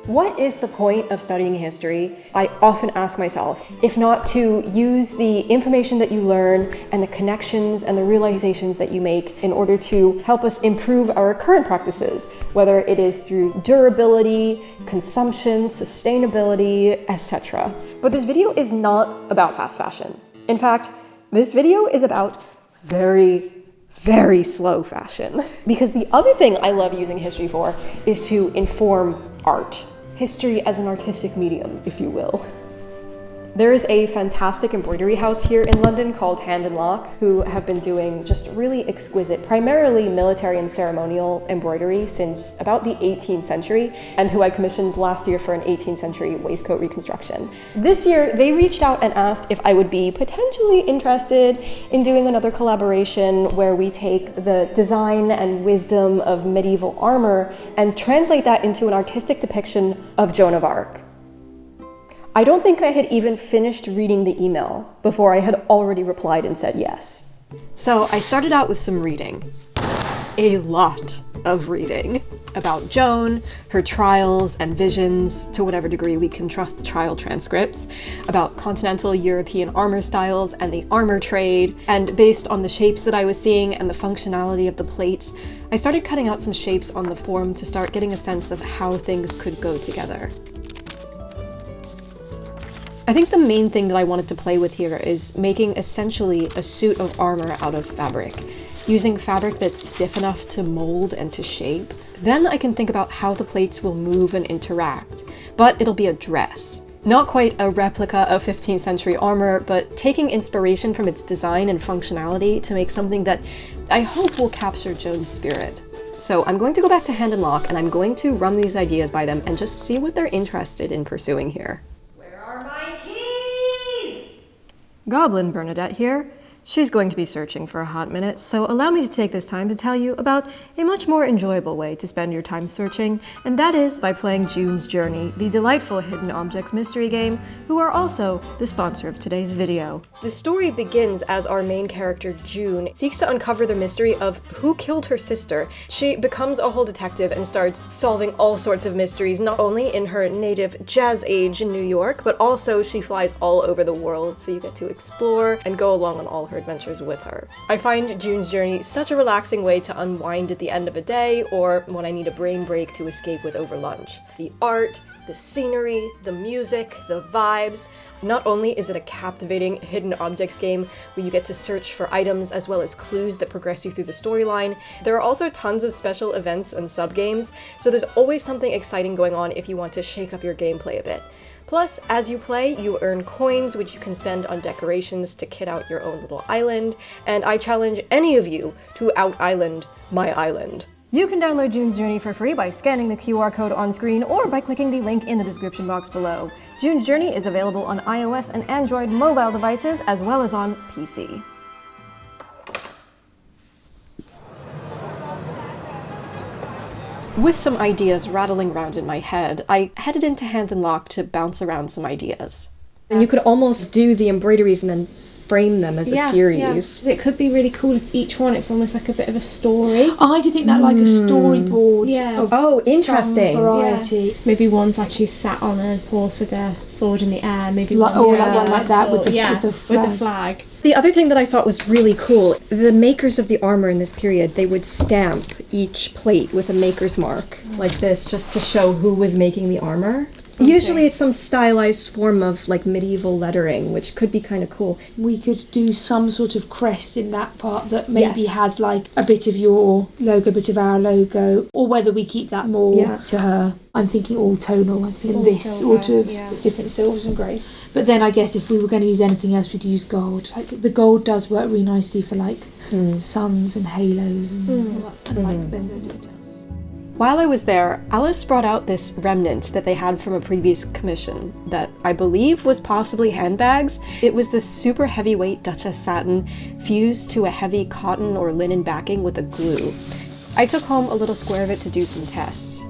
What is the point of studying history? I often ask myself, if not to use the information that you learn and the connections and the realizations that you make in order to help us improve our current practices, whether it is through durability, consumption, sustainability, etc. But this video is not about fast fashion. In fact, this video is about very slow fashion. Because the other thing I love using history for is to inform art. History as an artistic medium, if you will. There is a fantastic embroidery house here in London called Hand and Lock, who have been doing just really exquisite, primarily military and ceremonial embroidery since about the 18th century, and who I commissioned last year for an 18th century waistcoat reconstruction. This year, they reached out and asked if I would be potentially interested in doing another collaboration where we take the design and wisdom of medieval armor and translate that into an artistic depiction of Joan of Arc. I don't think I had even finished reading the email before I had already replied and said yes. So I started out with some reading. A lot of reading about Joan, her trials and visions, to whatever degree we can trust the trial transcripts, about continental European armor styles and the armor trade, and based on the shapes that I was seeing and the functionality of the plates, I started cutting out some shapes on the form to start getting a sense of how things could go together. I think the main thing that I wanted to play with here is making essentially a suit of armor out of fabric, using fabric that's stiff enough to mold and to shape. Then I can think about how the plates will move and interact, but it'll be a dress. Not quite a replica of 15th century armor, but taking inspiration from its design and functionality to make something that I hope will capture Joan's spirit. So I'm going to go back to Hand and Lock and I'm going to run these ideas by them and just see what they're interested in pursuing here. Goblin Bernadette here. She's going to be searching for a hot minute, so allow me to take this time to tell you about a much more enjoyable way to spend your time searching, and that is by playing June's Journey, the delightful hidden objects mystery game, who are also the sponsor of today's video. The story begins as our main character, June, seeks to uncover the mystery of who killed her sister. She becomes a whole detective and starts solving all sorts of mysteries, not only in her native jazz age in New York, but also she flies all over the world, so you get to explore and go along on all her adventures with her. I find June's Journey such a relaxing way to unwind at the end of a day or when I need a brain break to escape with over lunch. The art, the scenery, the music, the vibes. Not only is it a captivating hidden objects game where you get to search for items as well as clues that progress you through the storyline, there are also tons of special events and sub-games, so there's always something exciting going on if you want to shake up your gameplay a bit. Plus, as you play, you earn coins which you can spend on decorations to kit out your own little island, and I challenge any of you to out-island my island. You can download June's Journey for free by scanning the QR code on screen or by clicking the link in the description box below. June's Journey is available on iOS and Android mobile devices as well as on PC. With some ideas rattling around in my head, I headed into Hand and Lock to bounce around some ideas. And you could almost do the embroideries and then frame them as a series. Yeah. It could be really cool if each one it's almost like a bit of a story. I do think that like a storyboard. Yeah. Of interesting. Some variety. Yeah. Maybe one's actually sat on a horse with their sword in the air. Maybe like, one, like one like that with the with the flag. The other thing that I thought was really cool, the makers of the armor in this period, they would stamp each plate with a maker's mark, like this, just to show who was making the armor. Okay. Usually it's some stylized form of like medieval lettering, which could be kind of cool. We could do some sort of crest in that part that maybe has like a bit of your logo, a bit of our logo, or whether we keep that more to her. I'm thinking all tonal, I think all this silver, sort of different silvers and greys. But then I guess if we were going to use anything else, we'd use gold. Like, the gold does work really nicely for like suns and halos and like then. While I was there, Alice brought out this remnant that they had from a previous commission that I believe was possibly handbags. It was this super heavyweight Duchess satin fused to a heavy cotton or linen backing with a glue. I took home a little square of it to do some tests.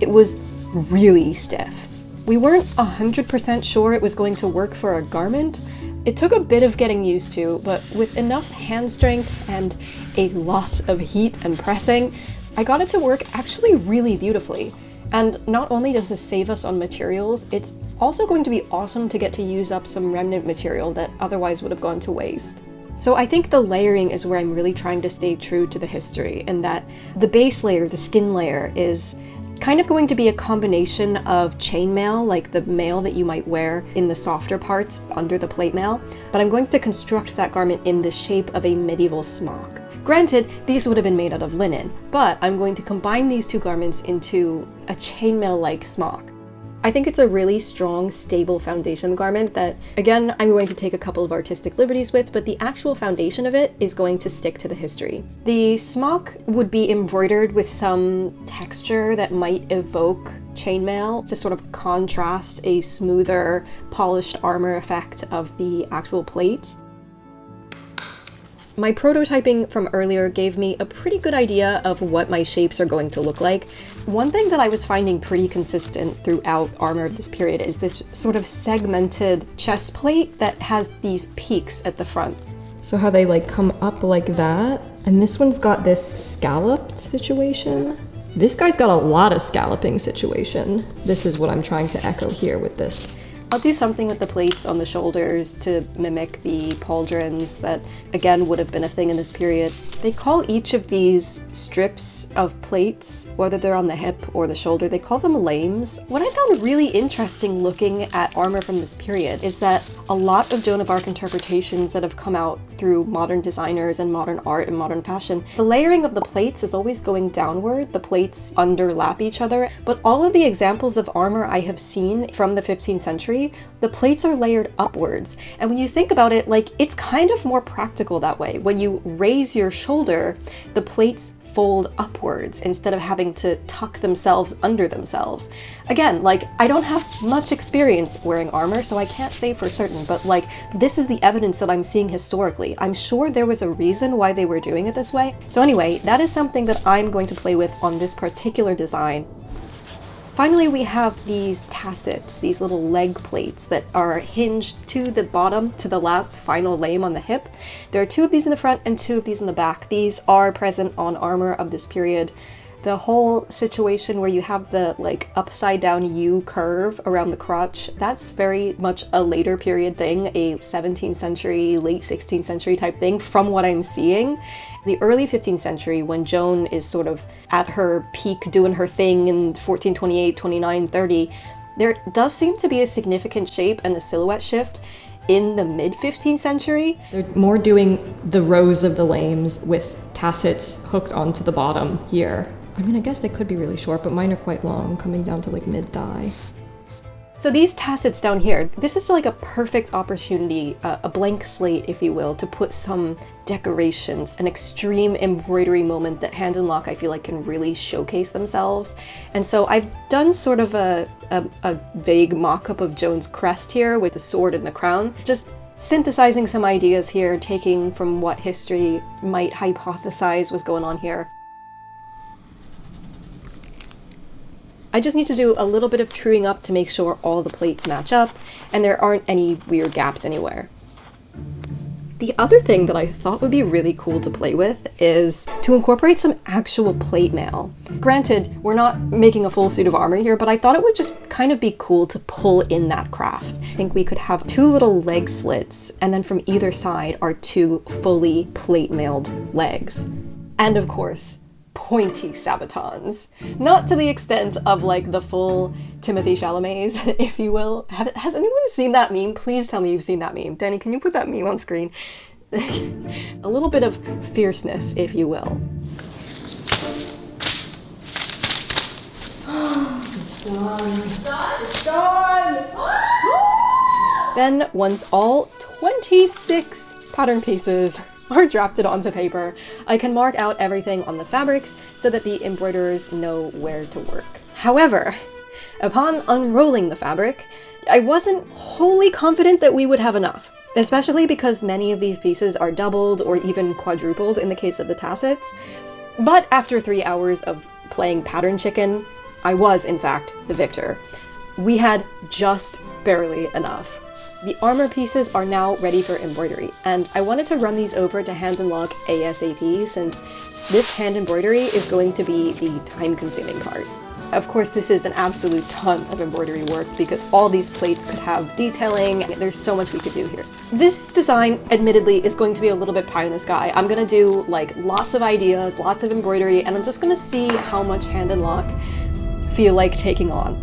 It was really stiff. We weren't 100% sure it was going to work for a garment. It took a bit of getting used to, but with enough hand strength and a lot of heat and pressing, I got it to work actually really beautifully. And not only does this save us on materials, it's also going to be awesome to get to use up some remnant material that otherwise would have gone to waste. So I think the layering is where I'm really trying to stay true to the history, and that the base layer, the skin layer, is kind of going to be a combination of chainmail, like the mail that you might wear in the softer parts under the plate mail, but I'm going to construct that garment in the shape of a medieval smock. Granted, these would have been made out of linen, but I'm going to combine these two garments into a chainmail-like smock. I think it's a really strong, stable foundation garment that, again, I'm going to take a couple of artistic liberties with, but the actual foundation of it is going to stick to the history. The smock would be embroidered with some texture that might evoke chainmail to sort of contrast a smoother, polished armor effect of the actual plate. My prototyping from earlier gave me a pretty good idea of what my shapes are going to look like. One thing that I was finding pretty consistent throughout armor of this period is this sort of segmented chest plate that has these peaks at the front. So how they like come up like that, and this one's got this scalloped situation. This guy's got a lot of scalloping situation. This is what I'm trying to echo here with this. I'll do something with the plates on the shoulders to mimic the pauldrons that, again, would have been a thing in this period. They call each of these strips of plates, whether they're on the hip or the shoulder, they call them lames. What I found really interesting looking at armor from this period is that a lot of Joan of Arc interpretations that have come out through modern designers and modern art and modern fashion, the layering of the plates is always going downward. The plates underlap each other, but all of the examples of armor I have seen from the 15th century, the plates are layered upwards. And when you think about it, like, it's kind of more practical that way. When you raise your shoulder, the plates fold upwards instead of having to tuck themselves under themselves. Again, like, I don't have much experience wearing armor, so I can't say for certain, but like, this is the evidence that I'm seeing historically. I'm sure there was a reason why they were doing it this way. So anyway, that is something that I'm going to play with on this particular design. Finally, we have these tassets, these little leg plates that are hinged to the bottom, to the last final lame on the hip. There are two of these in the front and two of these in the back. These are present on armor of this period. The whole situation where you have the like upside down U curve around the crotch, that's very much a later period thing, a 17th century, late 16th century type thing from what I'm seeing. The early 15th century, when Joan is sort of at her peak doing her thing in 1428, 29, 30, there does seem to be a significant shape and a silhouette shift in the mid-15th century. They're more doing the rows of the lames with tassets hooked onto the bottom here. I mean, I guess they could be really short, but mine are quite long, coming down to like mid-thigh. So these tassets down here, this is like a perfect opportunity, a blank slate, if you will, to put some decorations, an extreme embroidery moment that Hand and Lock I feel like can really showcase themselves. And so I've done sort of a vague mock-up of Joan's crest here with the sword and the crown, just synthesizing some ideas here, taking from what history might hypothesize was going on here. I just need to do a little bit of truing up to make sure all the plates match up and there aren't any weird gaps anywhere. The other thing that I thought would be really cool to play with is to incorporate some actual plate mail. Granted, we're not making a full suit of armor here, but I thought it would just kind of be cool to pull in that craft. I think we could have two little leg slits, and then from either side are two fully plate mailed legs. And of course, pointy sabatons. Not to the extent of like the full Timothee chalamets, if you will. Has anyone seen that meme? Please tell me you've seen that meme. Danny, can you put that meme on screen? A little bit of fierceness, if you will. It's done! Then, once all 26 pattern pieces are drafted onto paper, I can mark out everything on the fabrics so that the embroiderers know where to work. However, upon unrolling the fabric, I wasn't wholly confident that we would have enough, especially because many of these pieces are doubled or even quadrupled in the case of the tassets. But after 3 hours of playing pattern chicken, I was, in fact, the victor. We had just barely enough. The armor pieces are now ready for embroidery, and I wanted to run these over to Hand and Lock ASAP since this hand embroidery is going to be the time-consuming part. Of course, this is an absolute ton of embroidery work because all these plates could have detailing. There's so much we could do here. This design, admittedly, is going to be a little bit pie in the sky. I'm gonna do like lots of ideas, lots of embroidery, and I'm just gonna see how much hand and lock feel like taking on.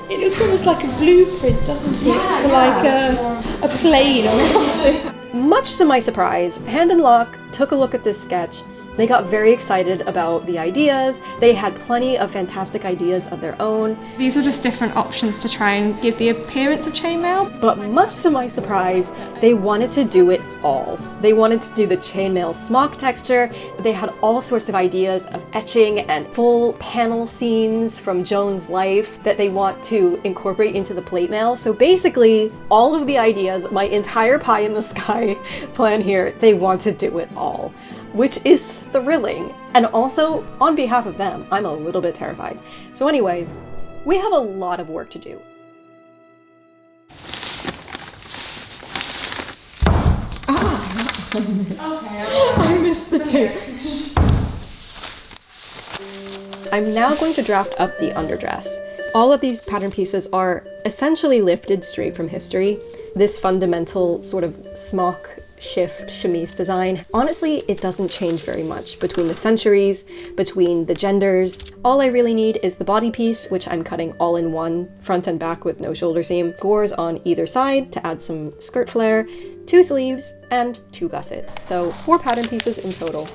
It looks almost like a blueprint, doesn't it? For like a plane or something. Much to my surprise, Hand and Lock took a look at this sketch. They got very excited about the ideas. They had plenty of fantastic ideas of their own. These were just different options to try and give the appearance of chainmail. But much to my surprise, they wanted to do it all. They wanted to do the chainmail smock texture. They had all sorts of ideas of etching and full panel scenes from Joan's life that they want to incorporate into the plate mail. So basically, all of the ideas, my entire pie in the sky plan here, they want to do it all, which is thrilling. And also, on behalf of them, I'm a little bit terrified. So anyway, we have a lot of work to do. I missed the tape. I'm now going to draft up the underdress. All of these pattern pieces are essentially lifted straight from history. This fundamental sort of smock shift chemise design. Honestly, it doesn't change very much between the centuries, between the genders. All I really need is the body piece, which I'm cutting all in one, front and back with no shoulder seam, gores on either side to add some skirt flare, 2 sleeves, and 2 gussets. So 4 pattern pieces in total.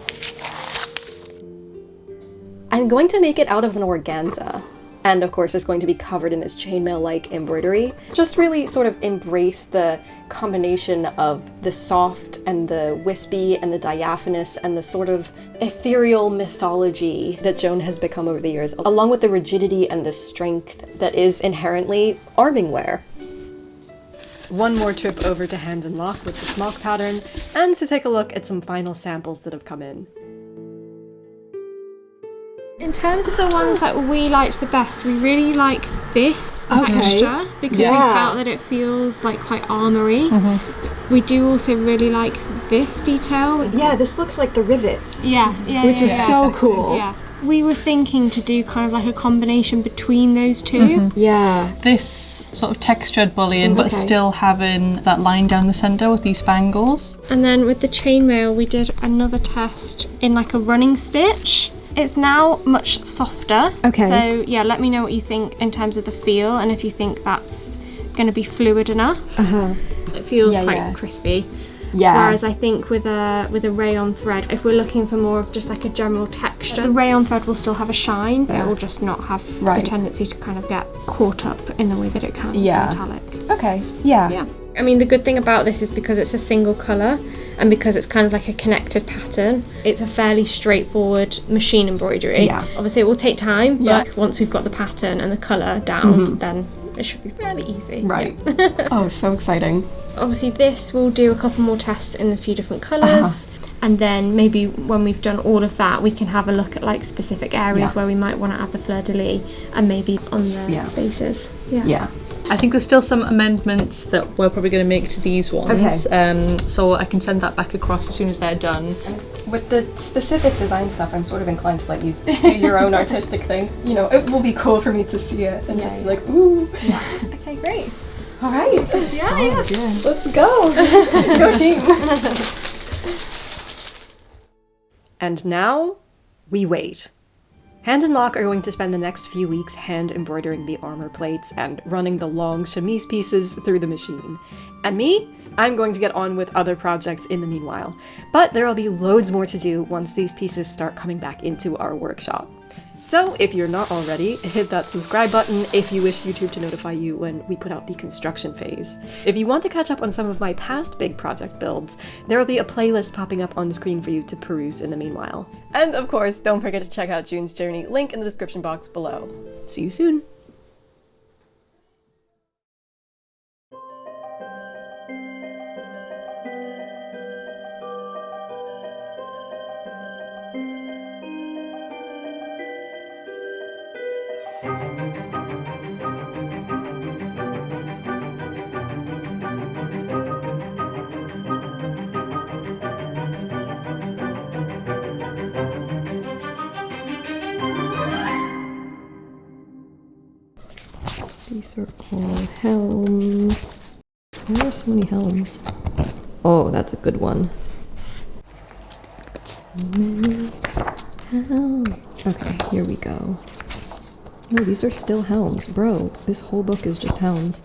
I'm going to make it out of an organza. And of course, it's going to be covered in this chainmail-like embroidery. Just really sort of embrace the combination of the soft and the wispy and the diaphanous and the sort of ethereal mythology that Joan has become over the years, along with the rigidity and the strength that is inherently arming wear. One more trip over to Hand and Lock with the smock pattern, and to take a look at some final samples that have come in. In terms of the ones that we liked the best, we really like this texture because we felt that it feels like quite armoury. We do also really like this detail. Yeah, this looks like the rivets. Which is so cool. Yeah. We were thinking to do kind of like a combination between those two. Yeah. This sort of textured bullion, but still having that line down the centre with these spangles. And then with the chainmail, we did another test in like a running stitch. It's now much softer. So yeah, let me know what you think in terms of the feel and if you think that's going to be fluid enough. It feels quite crispy. Whereas I think with a rayon thread, if we're looking for more of just like a general texture, the rayon thread will still have a shine, but it will just not have the tendency to kind of get caught up in the way that it can with metallic. I mean, the good thing about this is because it's a single colour and because it's kind of like a connected pattern, it's a fairly straightforward machine embroidery. Obviously it will take time, but once we've got the pattern and the colour down, then it should be fairly easy. Oh, so exciting. Obviously this will do a couple more tests in a few different colours. And then maybe when we've done all of that, we can have a look at like specific areas where we might want to add the fleur-de-lis and maybe on the bases. I think there's still some amendments that we're probably going to make to these ones. So I can send that back across as soon as they're done. With the specific design stuff, I'm sort of inclined to let you do your own artistic thing. You know, it will be cool for me to see it and just be like, ooh. Okay, great. All right. Let's go. Go team. And now, we wait. Hand and Lock are going to spend the next few weeks hand embroidering the armor plates and running the long chemise pieces through the machine. And me? I'm going to get on with other projects in the meanwhile. But there will be loads more to do once these pieces start coming back into our workshop. So if you're not already, hit that subscribe button if you wish YouTube to notify you when we put out the construction phase. If you want to catch up on some of my past big project builds, there will be a playlist popping up on the screen for you to peruse in the meanwhile. And of course, don't forget to check out June's journey, link in the description box below. See you soon! These are all helms. There are so many helms. Oh, that's a good one. Many helms. Okay, here we go. No, these are still helms. Bro, this whole book is just helms.